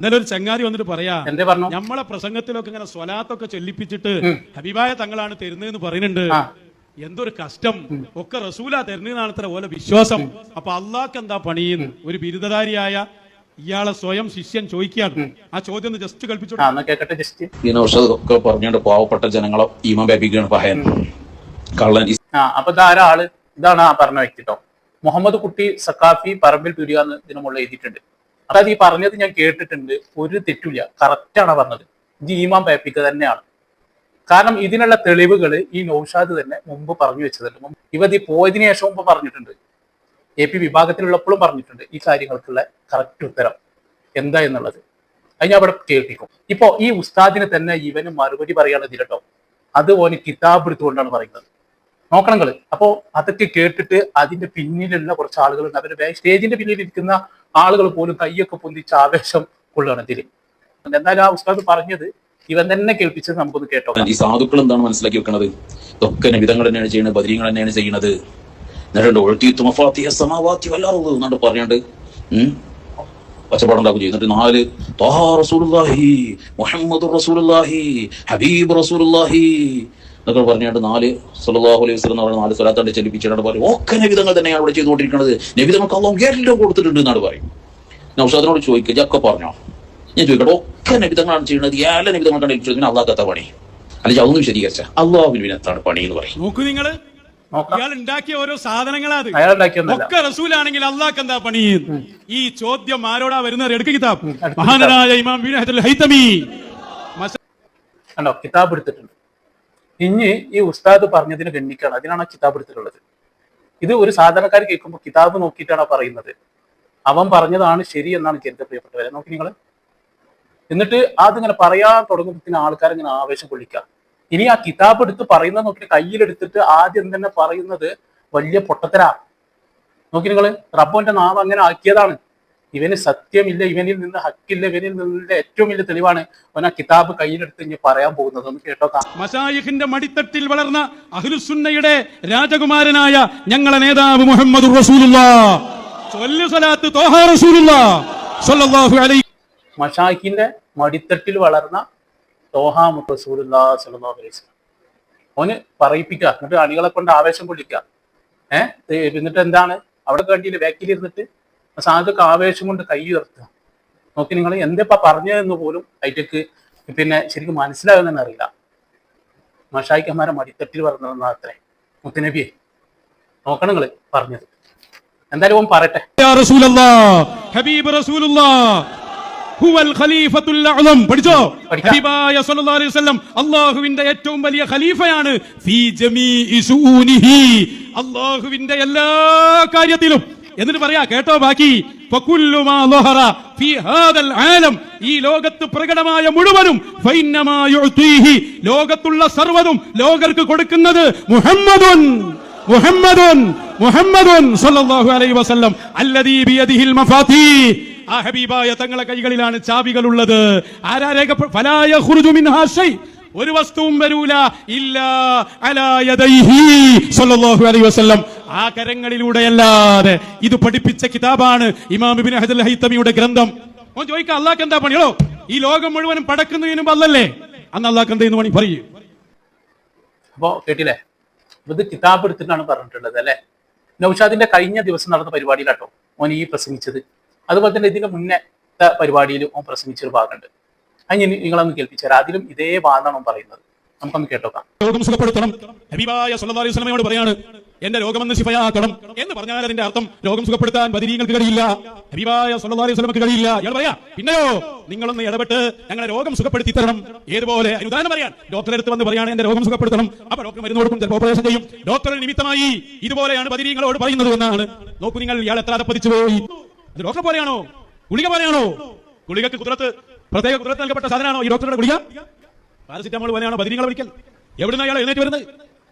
ഇന്നലെ ഒരു ചങ്ങാതി വന്നിട്ട് പറയാ, എന്തേ പറഞ്ഞു? നമ്മളെ പ്രസംഗത്തിലൊക്കെ ഇങ്ങനെ സ്വലാത്തൊക്കെ ചൊല്ലിപ്പിച്ചിട്ട് ഹബീബായ തങ്ങളാണ് തരുന്നതെന്ന് പറയുന്നുണ്ട്. എന്തൊരു കഷ്ടം, ഒക്കെ റസൂല തരുന്നതാണ് ഇത്ര പോലെ വിശ്വാസം. അപ്പൊ അള്ളാഹ്ക്ക് എന്താ പണിയെന്ന് ഒരു ബിരുദധാരിയായ ഇയാളെ സ്വയം ശിഷ്യൻ ചോദിക്കുകയാണ്. ആ ചോദ്യം ഒന്ന് ജസ്റ്റ് ഒക്കെ പറഞ്ഞുകൊണ്ട് പാവപ്പെട്ട ജനങ്ങളെ ഈമ വ്യാപിക്കുകയാണ് പഹയൻ കള്ളൻ. അപ്പൊ ഇതാരാള്? ഇതാണ് ആ പറഞ്ഞ വ്യക്തി കേട്ടോ. മുഹമ്മദ് കുട്ടി സക്കാഫി പറമ്പിൽ തുരിയാന്ന് ഇതിന് മുകളിൽ എഴുതിയിട്ടുണ്ട്. അതായത് ഈ പറഞ്ഞത് ഞാൻ കേട്ടിട്ടുണ്ട്, ഒരു തെറ്റില്ല, കറക്റ്റാണ് പറഞ്ഞത്. ഇത് ഈമാൻ പേപ്പിക്കുക തന്നെയാണ്. കാരണം ഇതിനുള്ള തെളിവുകൾ ഈ നൗഷാദ് തന്നെ മുമ്പ് പറഞ്ഞു വെച്ചതുണ്ട്. ഇവത് ഈ പോയതിനു ശേഷം മുമ്പ് പറഞ്ഞിട്ടുണ്ട്, AP വിഭാഗത്തിലുള്ളപ്പോഴും പറഞ്ഞിട്ടുണ്ട് ഈ കാര്യങ്ങൾക്കുള്ള കറക്റ്റ് ഉത്തരം എന്താ എന്നുള്ളത്. അത് ഞാൻ അവിടെ കേൾപ്പിക്കും. ഇപ്പോ ഈ ഉസ്താദിന് തന്നെ ഇവന് മറുപടി പറയാണ് ഇതിലട്ടോ. അത് ഓന് കിതാബ് എടുത്തുകൊണ്ടാണ് പറയുന്നത്. നോക്കണം കള്. അപ്പോ അതൊക്കെ കേട്ടിട്ട് അതിന്റെ പിന്നിലുള്ള കുറച്ച് ആളുകളുണ്ട്. അവരുടെ സ്റ്റേജിന്റെ പിന്നിൽ ഇരിക്കുന്ന ആളുകൾ പോലും കൈയൊക്കെ പൊന്തിച്ച് ആവേശം കൊള്ളുകയാണ് ഇതിൽ. എന്തായാലും ആ ഉസ്താദ് പറഞ്ഞത് ഇവൻ തന്നെ കേൾപ്പിച്ചത് നമുക്കൊന്ന് കേട്ടോ. ഈ സാധുക്കൾ എന്താണ് മനസ്സിലാക്കി വെക്കണത്? ഇതൊക്കെ നബിതങ്ങൾ തന്നെയാണ് ചെയ്യുന്നത്, ബദരീങ്ങൾ തന്നെയാണ് ചെയ്യുന്നത്. എന്നിട്ട് പറഞ്ഞാണ്ട് ഒച്ചപ്പാടുണ്ടാക്കും ചെയ്യും. എന്നിട്ട് 4 ത്വഹ റസൂലുള്ളാഹി, മുഹമ്മദ് റസൂലുള്ളാഹി, ഹബീബ് റസൂലുള്ളാഹി എന്നൊക്കെ പറഞ്ഞാണ്ട് 4 സല്ലല്ലാഹു അലൈഹി വസല്ലം എന്ന് പറഞ്ഞ 4 സ്വലാത്താണ്ട് ചെല്ലിപ്പിച്ചിട്ട് പറയും ഒക്കെ നബിതങ്ങൾ തന്നെയാണ് അവിടെ ചെയ്തുകൊണ്ടിരിക്കുന്നത്, നബിതങ്ങൾക്ക് അല്ലാഹു എല്ലാം കൊടുത്തിട്ടുണ്ട് എന്നാണ് പറയും. നൗഷാദിനോട് ചോദിക്കുക, ഇതൊക്കെ പറഞ്ഞോ? ഞാൻ ചോദിക്കട്ടെ, ഒക്കെ നബിതങ്ങളാണ് ചെയ്യുന്നത്, എല്ലാ നബിതങ്ങൾക്കാണ് ഏൽപ്പിച്ചത്, അള്ളാഹ്ക്കത്ത പണി? അല്ലെങ്കിൽ അതൊന്നും വിശദീകരിച്ച അള്ളാഹുവിന് എന്താണ് പണി എന്ന് പറയും. നോക്കൂ നിങ്ങള്, ഇയാൾ ഉണ്ടാക്കിയ ഓരോ സാധനങ്ങളാ ഒക്കെ റസൂലാണെങ്കിൽ അള്ളാഹ്ക്ക് എന്താ പണി? ഈ ചോദ്യം ആരോടാ വരുന്നത്? എടുക്ക കിതാബ്. മഹാനായ ഇമാം ഹൈതമി കണ്ടോ കിതാബ് എടുത്തിട്ടുണ്ട്. ഇനി ഈ ഉസ്താദ് പറഞ്ഞതിന് ഗണ്ണിക്കാണ്, അതിനാണ് കിതാബ് എടുത്തിട്ടുള്ളത്. ഇത് ഒരു സാധാരണക്കാർ കേൾക്കുമ്പോൾ കിതാബ് നോക്കിയിട്ടാണ് പറയുന്നത്. അവൻ പറഞ്ഞതാണ് ശരി എന്നാണ് കരുത പ്രിയപ്പെട്ടവരെ. നോക്കി നിങ്ങൾ. എന്നിട്ട് അതിങ്ങനെ പറയാൻ തുടങ്ങുമ്പോൾ ആൾക്കാരിങ്ങനെ ആവേശം കൊള്ളിക്കുക. ഇനി ആ കിതാബ് എടുത്ത് പറയുന്നത് നോക്കി കയ്യിലെടുത്തിട്ട് ആദ്യം തന്നെ പറയുന്നത് വലിയ പൊട്ടത്തരാ. നോക്കി നിങ്ങള്, റബ്ബോന്റെ നാമം അങ്ങനെ ആക്കിയതാണ്. ഇവന് സത്യമില്ല, ഇവനിൽ നിന്ന് ഹക്കില്ല, ഇവനിൽ നിന്നുള്ള ഏറ്റവും വലിയ തെളിവാണ് അവൻ ആ കിതാബ് കയ്യിലെടുത്ത് ഇനി പറയാൻ പോകുന്നത്. ഒന്ന് കേട്ടോക്കാം. മശായിഖിന്റെ മടിത്തട്ടിൽ വളർന്ന അഹ്ലുസുന്നയുടെ രാജകുമാരനായ ഞങ്ങളെ നേതാവ് മുഹമ്മദ് റസൂലുള്ളാഹ് സ്വല്ലല്ലാഹു ത്വഹ റസൂലുള്ളാഹ് സ്വല്ലല്ലാഹു അലൈഹി. മശായിഖിന്റെ മടിത്തട്ടിൽ വളർന്ന ത്വഹ റസൂലുള്ളാഹി സ്വല്ലല്ലാഹു അലൈഹി വസല്ലം ഓന് പറയിപ്പിക്കുക. എന്നിട്ട് അണികളെ കൊണ്ട് ആവേശം കൊള്ളിക്കുക. എന്നിട്ട് എന്താണ് അവിടെ കണ്ടില്ല, ബാക്കിലിരുന്നിട്ട് സാധുക്ക് ആവേശം കൊണ്ട് കൈ ഉയർത്തുക. നോക്കി നിങ്ങൾ, എന്തിപ്പാ പറഞ്ഞതെന്ന് പോലും അതിലേക്ക് പിന്നെ ശരിക്കും മനസ്സിലാകുന്നെന്ന് അറിയില്ല. മഷായിക്കന്മാരെ മടിത്തട്ടിൽ പറഞ്ഞതെന്നാ അത്രേ മുത്തുനബിയെ. നോക്കണം നിങ്ങള് പറഞ്ഞത്. എന്തായാലും ഓൻ പറയട്ടെ. ഹബീബ് റസൂലുള്ളാഹ് ഹുവൽ ഖലീഫത്തുൽ അഅ്ലം. പഠിച്ചോ? ഹബീബായ സ്വല്ലല്ലാഹു അലൈഹി വസല്ലം അല്ലാഹുവിന്റെ ഏറ്റവും വലിയ ഖലീഫയാണ്. ഫീ ജമീഇ ശുഊനിഹി, അല്ലാഹുവിന്റെ എല്ലാ കാര്യത്തിലും. എന്നിട്ട് പറയാ, കേട്ടോ ബാക്കി. ഫകുല്ലു മാ ലഹറ ഫീ ഹാദൽ ആലം, ഈ ലോകത്ത് പ്രകടമായ മുഴുവനും ഫൈന്നമാ യുഅതീഹി, ലോകത്തുള്ള സർവ്വതും ലോകർക്ക് കൊടുക്കുന്നത് മുഹമ്മദുൻ മുഹമ്മദുൻ മുഹമ്മദുൻ സ്വല്ലല്ലാഹു അലൈഹി വസല്ലം അല്ലദീ ബിയദിഹിൽ മഫാതീഹ്, ആ ഹബീബായ തങ്ങളെ കൈകളിലാണ് ചാവികളുള്ളത്. ആരാ ഫലാ യഖ്റുജു മിൻഹാ ശൈ, ഒരു വസ്തുവും വരൂല ഇല്ലാ അലാ യദൈഹി സ്വല്ലല്ലാഹു അലൈഹി വസല്ലം, ആ കരങ്ങളിലൂടെയല്ലാതെ. ഇത് പഠിപ്പിച്ച കിതാബാണ് ഇമാം ഇബ്നു ഹജർ ഹൈതമിയുടെ ഗ്രന്ഥം. ഓൻ ചോദിക്കുക, അള്ളാഹ്ക്ക് എന്താ പണിയോ? ഈ ലോകം മുഴുവനും പടക്കുന്നതിനും അല്ലല്ലേ, അന്ന് അള്ളാഹ്ക്ക് എന്താ പണി പറയൂ. അപ്പോ കേട്ടില്ലേ, ഇത് കിതാബ് എടുത്തിട്ടാണ് പറഞ്ഞിട്ടുള്ളത് അല്ലെ. നൗഷാദിന്റെ കഴിഞ്ഞ ദിവസം നടന്ന പരിപാടിയിലാട്ടോ ഓൻ ഈ പ്രസംഗിച്ചത്. അതുപോലെ തന്നെ ഇതിന്റെ മുന്നത്തെ പരിപാടിയിലും ഓൻ പ്രസംഗിച്ചൊരു ഭാഗമുണ്ട്. അത് നിങ്ങളൊന്ന് കേൾപ്പിച്ചാൽ അതിലും ഇതേ വാദമാണ് പറയുന്നത്. നമുക്കൊന്ന് കേട്ടോക്കാം. രോഗം സുഖപ്പെടുത്തണം. ഹബീബായ സ്വല്ലല്ലാഹു അലൈഹി വസല്ലമയോട് പറയാണ്, എന്റെ രോഗമെന്ന് ശിഫയാക്കണം എന്ന് പറഞ്ഞാൽ അതിന്റെ അർത്ഥം രോഗം സുഖപ്പെടുത്താൻ ബദരീങ്ങൾക്ക് കഴിയില്ല, ഹബീബായ സ്വല്ലല്ലാഹു അലൈഹി വസല്ലമക്ക് കഴിയില്ല. ഇയാൾ പറയാ, പിന്നെയോ നിങ്ങളൊന്ന് ഇടപെട്ട് ഞങ്ങളെ രോഗം സുഖപ്പെടുത്തി തരണം. ഏതുപോലെ? ഉദാഹരണം പറയാൻ, ഡോക്ടറെ അടുത്ത് വന്ന് പറയാണ് എന്റെ രോഗം സുഖപ്പെടുത്തണം. അപ്പൊ ഡോക്ടർ മരുന്ന് കൊടുക്കും, ചിലപ്പോൾ ഓപ്പറേഷൻ ചെയ്യും. ഡോക്ടർ നിമിത്തമായി ഇതുപോലെയാണ് ബദരീങ്ങളോട് പറയുന്നത് എന്നാണ്. നോക്കൂ നിങ്ങൾ, ഇയാൾ എത്ര അധപ്പതിച്ചു പോയി. അത് ഡോക്ടർ പോലെയാണോ? ഗുളിക പോലെയാണോ? ഗുളികക്ക് പ്രത്യേക കുതിരത്ത് നൽകപ്പെട്ട സാധനമാണോ ഈ ഡോക്ടറുടെ ഗുളിക? പാരസിറ്റമോൾ പോലെയാണോ ബദരീങ്ങളെ വിളിക്കൽ? എവിടുന്ന അയാൾ എഴുന്നേറ്റ് വരുന്നത്?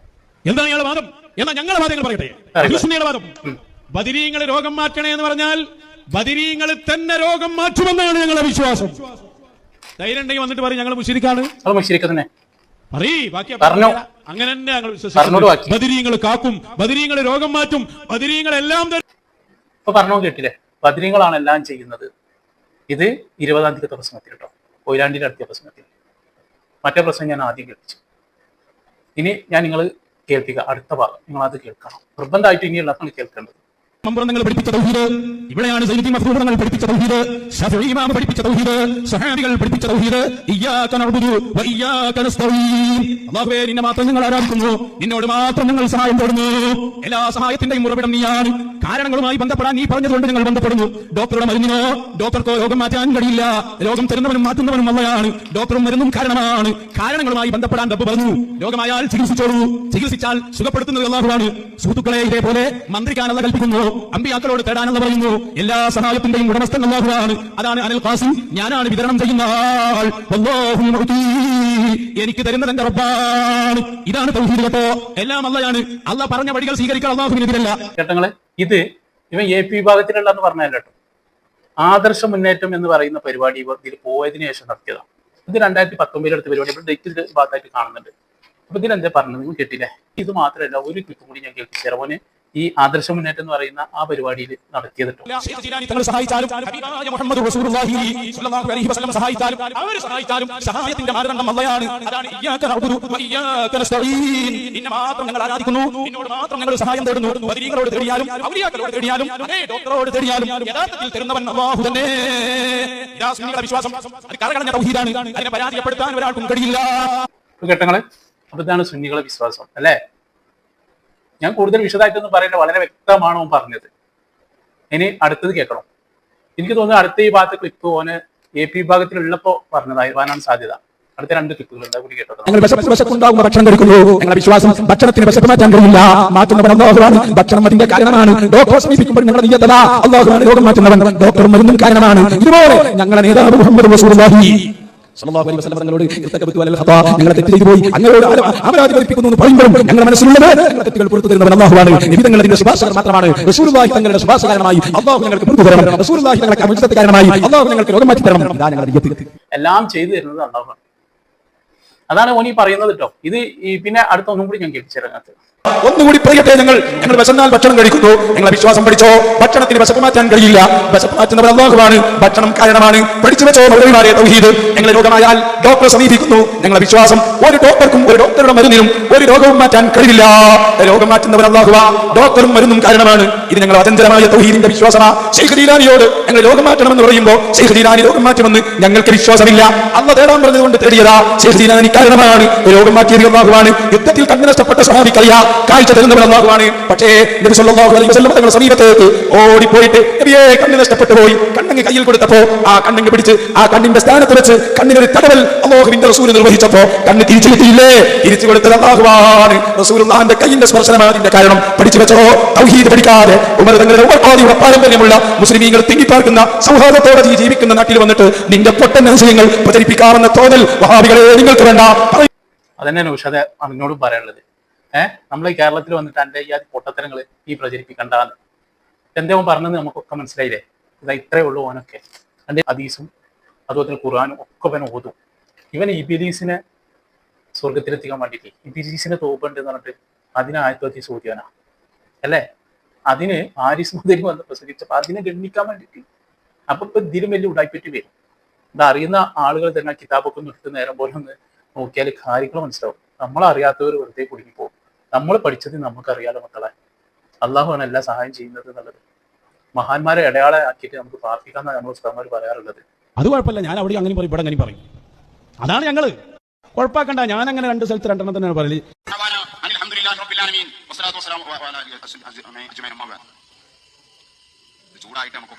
എന്താണ് ഇയാളുടെ വാദം? എന്നാൽ ഞങ്ങളുടെ വാദങ്ങൾ പറയട്ടെ. വാദം, ബദരീങ്ങൾ രോഗം മാറ്റണേ എന്ന് പറഞ്ഞാൽ ബദരീങ്ങൾ തന്നെ രോഗം മാറ്റുമെന്നാണ് ഞങ്ങളുടെ വിശ്വാസം. ധൈര്യം ഉണ്ടെങ്കിൽ വന്നിട്ട് പറയും ഞങ്ങൾ മുശ്രിക്കാണ്. അങ്ങനെ തന്നെ ഞങ്ങൾ വിശ്വസിക്കുന്നു. ബദരീങ്ങൾ കാക്കും, ബദരീങ്ങൾ രോഗം മാറ്റും, ബദരീങ്ങൾ എല്ലാം പറഞ്ഞോ കേട്ടില്ലേ, ബദരീങ്ങളാണ് എല്ലാം ചെയ്യുന്നത്. ഇത് 20-ാം തീയതി പ്രസംഗത്തിൽ കേട്ടോ, കൊയിലാണ്ടിയിൽ നടത്തിയ പ്രസംഗത്തിൽ. മറ്റേ പ്രസംഗം ഞാൻ ആദ്യം കേൾപ്പിച്ചു. ഇനി ഞാൻ നിങ്ങൾ കേൾപ്പിക്കുക, അടുത്ത ഭാഗം നിങ്ങൾ അത് കേൾക്കണം. നിർബന്ധമായിട്ട് ഇനിയുള്ള നിങ്ങൾ കേൾക്കേണ്ടത്. മമ്പുറങ്ങൾ പഠിപ്പിച്ച തൗഹീദ്, ഇവിടെയാണ് സയ്യിദി മഖ്ദൂമങ്ങൾ പഠിപ്പിച്ച തൗഹീദ്, ശഫീഈ ഇമാം പഠിപ്പിച്ച തൗഹീദ്, സ്വഹാബികൾ പഠിപ്പിച്ച തൗഹീദ്. ഇയ്യാക നഅ്ബുദു വ ഇയ്യാക നസ്തഈൻ. അല്ലാഹുവേ, നിന്നെ മാത്രം ഞങ്ങൾ ആരാധിക്കുന്നു, നിന്നോട് മാത്രം ഞങ്ങൾ സഹായം തേടുന്നു. എല്ലാ സഹായത്തിന്റെയും ഉറവിടം നീയാണ്. കാരണങ്ങളുമായി ബന്ധപ്പെടാൻ നീ പറഞ്ഞതുകൊണ്ട് ഞങ്ങൾ ബന്ധപ്പെടുന്നു. ഡോക്ടറുടെ മരുന്നിനോ ഡോക്ടർക്കോ രോഗം മാറ്റാൻ കഴിയില്ല. രോഗം തരുന്നവനും മാറ്റുന്നവനും അല്ലാഹുവാണ്. ഡോക്ടറും മരുന്നും കാരണമാണ്. കാരണങ്ങളുമായി ബന്ധപ്പെടാൻ റബ്ബ് പറഞ്ഞു. രോഗമായാൽ ചികിത്സിച്ചോളൂ, ചികിത്സിച്ചാൽ സുഖപ്പെടുത്തുന്നത് അല്ലാഹുവാണ്. സുഹൃത്തുക്കളെ, ഇതേപോലെ മന്ത്രിക്കാനല്ല കൽപ്പിക്കുന്നു, അമ്പിയാക്കളോട് തേടാനെന്ന് പറയുന്നു. എല്ലാ സഹായത്തിന്റെയും ഉടമസ്ഥൻ അല്ലാഹുവാണ്. അതാണ് അനിൽ ഖാസിം, ഞാനാണ് വിതരണം ചെയ്യുന്ന ആൾ. വല്ലാഹു മുഅ്തി, എനിക്ക് തരുന്നത് എന്റെ റബ്ബാണ്. ഇതാണ് തൗഹീദ് കേട്ടോ. എല്ലാം അല്ലാഹുവാണ്. അല്ലാഹ് പറഞ്ഞ വഴികൾ സ്വീകരിക്കാൻ അല്ലാഹുവിനെതിരല്ല. കേട്ടങ്ങളെ, ഇത് ഇവൻ AP വിഭാഗത്തിലുള്ളതെന്ന് പറഞ്ഞല്ലോ കേട്ടോ. ആദർശ മുന്നേറ്റം എന്ന് പറയുന്ന പരിപാടി ഇതിൽ പോയതിനു ശേഷം നടത്തിയതാണ്. ഇത് 2019 എടുത്ത പരിപാടി. ഇവിടെ ഡേറ്റ് ഭാഗത്തായിട്ട് കാണുന്നുണ്ട്. അപ്പൊ ഇതിലെന്താ പറഞ്ഞത് നിങ്ങൾ കേട്ടില്ലേ? ഇത് മാത്രമല്ല, ഒരു ക്ലിപ്പ് കൂടി ഞാൻ കേൾപ്പിച്ചു തരാം. ഈ ആദർശ മുന്നേറ്റം എന്ന് പറയുന്ന ആ പരിപാടിയിൽ നടത്തിയത് സഹായത്തിന്റെ മാനദണ്ഡം അല്ലാഹുവാണ്. അതാണ് ഇയ്യാക നഅ്ബുദു വ ഇയ്യാക നസ്തഈൻ. നിന്നെ മാത്രം ഞങ്ങൾ ആരാധിക്കുന്നു, നിന്നോട് മാത്രം ഞങ്ങൾ സഹായം തേടുന്നു. വദരീകളോട് തേടിയാലും ഔലിയാക്കളോട് തേടിയാലും ഡോക്ടറോട് തേടിയാലും യഥാർത്ഥത്തിൽ തരുന്നവൻ അല്ലാഹു തന്നെ. ഇതാ സുന്നികളുടെ വിശ്വാസം. അത് കറകളഞ്ഞ തൗഹീദാണ്. അതിനെ പരാജയപ്പെടുത്താൻ ഒരാൾക്കും കഴിയില്ല. കേട്ടങ്ങളെ, അപ്പൊ ഇതാണ് സുന്നികളുടെ വിശ്വാസം അല്ലേ? ഞാൻ കൂടുതൽ വിശദമായിട്ടൊന്നും പറയേണ്ട, വളരെ വ്യക്തമാണോ പറഞ്ഞത്. ഇനി അടുത്തത് കേൾക്കണം. എനിക്ക് തോന്നുന്നു അടുത്ത ഈ ഭാഗത്ത് ക്ലിപ്പ് ഓന് AP വിഭാഗത്തിലുള്ളപ്പോ പറഞ്ഞതാകാനാണ് സാധ്യത. അടുത്ത 2 ക്ലിപ്പുകൾ കൂടി കേട്ടോ. വിശപ്പുണ്ടാകുമ്പോൾ ഭക്ഷണം കഴിക്കുന്നു. ഞങ്ങളുടെ വിശ്വാസം ഭക്ഷണത്തിന് വിശപ്പ് മാറ്റാൻ കഴിയില്ല. മാറ്റുന്നവൻ അല്ലാഹുവാണ്. ഭക്ഷണം അതിന്റെ കാരണമാണ്. ഡോക്ടറെ സമീപിക്കുമ്പോൾ ഞങ്ങളുടെ നിയ്യത അല്ലാഹുവാണ്. രോഗം മാറ്റുന്നവൻ ഡോക്ടർ മരുന്നും കാരണമാണ്. ഇതുപോലെ ഞങ്ങളുടെ നേതാവ് മുഹമ്മദ് റസൂലുള്ളാഹി സ്വല്ലല്ലാഹു അലൈഹി വസല്ലം തങ്ങളോട് ഞങ്ങളെ തെറ്റ് ചെയ്തു പോയി, അങ്ങയോട് അപരാധി പഠിപ്പിക്കുന്നു എന്ന് പറയുമ്പോഴും ഞങ്ങളുടെ മനസ്സിലുള്ളത് ഞങ്ങളുടെ തെറ്റുകൾ പുറത്തു തരുന്നവൻ അല്ലാഹുവാണ്. നിബിധങ്ങൾ അതിന്റെ ശുപാർശകർ മാത്രമാണ്. റസൂലുള്ളാഹി തങ്ങളുടെ ശുപാർശകാരമായി അല്ലാഹു ഞങ്ങൾക്ക് പുറത്തു തരണം. റസൂലുള്ളാഹി ഞങ്ങൾക്ക് അഭിഷേകകാരമായി അല്ലാഹു ഞങ്ങൾക്ക് രോഗം മാറ്റി തരണം. ഇതാ ഞങ്ങളുടെ നിയ്യത്ത്. എല്ലാം ചെയ്തു തരുന്നത് അല്ലാഹുവാണ്. അതാണ് ഓനി പറയുന്നത് കേട്ടോ. ഇത് പിന്നെ അടുത്ത ഒന്നും കൂടി ഞാൻ കേൾപ്പിച്ചിറങ്ങാത്തത്. ഒന്നുകൂടി പറയട്ടെ, ഞങ്ങൾ വിശന്നാൽ ഭക്ഷണം കഴിക്കുന്നു. ഞങ്ങളെ വിശ്വാസം പഠിച്ചോ, ഭക്ഷണത്തിന് വിശപ്പ് മാറ്റാൻ കഴിയില്ല. വിശപ്പ് മാറ്റുന്നവർ അല്ലാഹുവാണ്. ഭക്ഷണം കാരണമാണ്. പഠിച്ചു വെച്ചോ മൗലവിമാരെ തൗഹീദ്. ഞങ്ങൾ രോഗമായാൽ ഡോക്ടറെ സമീപിക്കുന്നു. ഞങ്ങളുടെ വിശ്വാസം ഒരു ഡോക്ടർക്കും ഒരു ഡോക്ടറുടെ മരുന്നിനും ഒരു രോഗവും മാറ്റാൻ കഴിയില്ല. രോഗം മാറ്റുന്നവർ അല്ലാഹുവാ, ഡോക്ടറും മരുന്നും കാരണമാണ്. ഇത് ഞങ്ങൾ അചഞ്ചലമായ തൗഹീദിന്റെ വിശ്വാസമാണ്. ശൈഖ് ജീലാനിയോട് ഞങ്ങൾ രോഗം മാറ്റണമെന്ന് പറയുമ്പോൾ ശൈഖ് ജീലാനി രോഗം മാറ്റുമെന്ന് ഞങ്ങൾക്ക് വിശ്വാസമില്ല. അല്ലാഹ് തേടാൻ പറഞ്ഞതുകൊണ്ട് തേടിയതാ. ശൈഖ് ജീലാനി കാരണമാണ്. രോഗം മാറ്റിയത് അല്ലാഹുവാണ്. യുദ്ധത്തിൽ കണ്ണ് നഷ്ടപ്പെട്ട സ്വഹാബിക്കറിയാം കാഴ്ച തരുന്നവൻ അല്ലാഹുവാണ്. പക്ഷേ നബി സല്ലല്ലാഹു അലൈഹി വസല്ലം തങ്ങളുടെ സമീപത്തേക്ക് ഓടിപ്പോയിട്ട് നബിയെ കണ്ണ് നഷ്ടപ്പെട്ടു പോയി. കണ്ണങ്ങ് കയ്യിൽ കൊടുത്തപ്പോ ആ കണ്ണങ്ങ് പിടിച്ച് ആ കണ്ണിന്റെ സ്ഥാനത്ത് വെച്ച് കണ്ണിനൊരു തടവൽ അല്ലാഹുവിന്റെ റസൂൽ നിർവഹിച്ചപ്പോ കണ്ണ് തിരിച്ചു കിട്ടിയില്ലേ? തിരിച്ചു കൊടുത്തത് അല്ലാഹുവാണ്. റസൂലുള്ളാഹിന്റെ കയ്യിന്റെ സ്പർശനമാണ് അതിന്റെ കാരണം. പഠിച്ചു വെച്ചോ. തൗഹീദ് പഠിക്കാതെ ഉമർ തങ്ങളുടെ ഉമർവാദിയുടെ പാരമ്പര്യമുള്ള മുസ്ലിമീങ്ങൾ തിങ്ങിപ്പാർക്കുന്ന സൗഹാർദ്ദത്തോടെ ജീവിക്കുന്ന നാട്ടിൽ വന്നിട്ട് നിന്റെ പൊട്ടൻ ആശയങ്ങൾ പ്രചരിപ്പിക്കാമെന്ന തോന്നൽ വഹാബികളെ നിങ്ങൾക്ക് വേണ്ട. അതന്നെയാണ് ഉഷാദ് അതിനോടും പറയാനുള്ളത്. നമ്മൾ ഈ കേരളത്തിൽ വന്നിട്ട് എൻ്റെ ഈ പൊട്ടത്തരങ്ങൾ ഈ പ്രചരിപ്പിക്കണ്ടെന്ന് എന്തേലും പറഞ്ഞത് നമുക്കൊക്കെ മനസ്സിലായില്ലേ? ഇതാ ഇത്രയേ ഉള്ളൂ. ഓനൊക്കെ എൻ്റെ ഹദീസും അതുപോലെ തന്നെ ഖുർആനും ഒക്കെ ഇവൻ ഓതും. ഇവൻ ഇബിലീസിനെ സ്വർഗത്തിലെത്തിക്കാൻ വേണ്ടിയിട്ട് ഇബിലീസിനെ തോപ്പുണ്ട് എന്ന് പറഞ്ഞിട്ട് അതിനെ ആയത്തോത്തി ചോദ്യാനാ അല്ലേ? അതിന് ആരിസ് മുതൽ വന്ന് പ്രസംഗിച്ചപ്പോൾ അതിനെ ഗണ്ണിക്കാൻ വേണ്ടിയിട്ട് അപ്പൊ ഇപ്പൊ ഇതിലും വലിയ ഉടായിപ്പറ്റി വരും. ഇത് അറിയുന്ന ആളുകൾ തന്നെ കിതാബൊക്കെ ഒന്ന് എടുത്ത് നേരം പോലെ ഒന്ന് നോക്കിയാൽ കാര്യങ്ങൾ മനസ്സിലാവും. നമ്മളറിയാത്തവർ വെറുതെ കുടുങ്ങിപ്പോകും. നമ്മൾ പഠിച്ചത് നമുക്കറിയാലോ മക്കളെ. അള്ളാഹുവാണ് എല്ലാ സഹായം ചെയ്യുന്നത് എന്നുള്ളത് മഹാന്മാരെ ഇടയാളെ ആക്കിയിട്ട് നമുക്ക് പ്രാർത്ഥിക്കാന്നാണ് നമ്മൾ ഉസ്താദ്മാർ പറയാറുള്ളത്. അത് കുഴപ്പമില്ല. ഞാൻ അവിടെ അങ്ങനെ പറയും, ഇവിടെ അങ്ങനെ പറയും. അതാണ് ഞങ്ങള്. കുഴപ്പമാക്കണ്ട. ഞാൻ അങ്ങനെ 2 സ്ഥലത്ത് 2 തന്നെയാണ് പറയല്. ചൂടായിട്ട് നമുക്ക്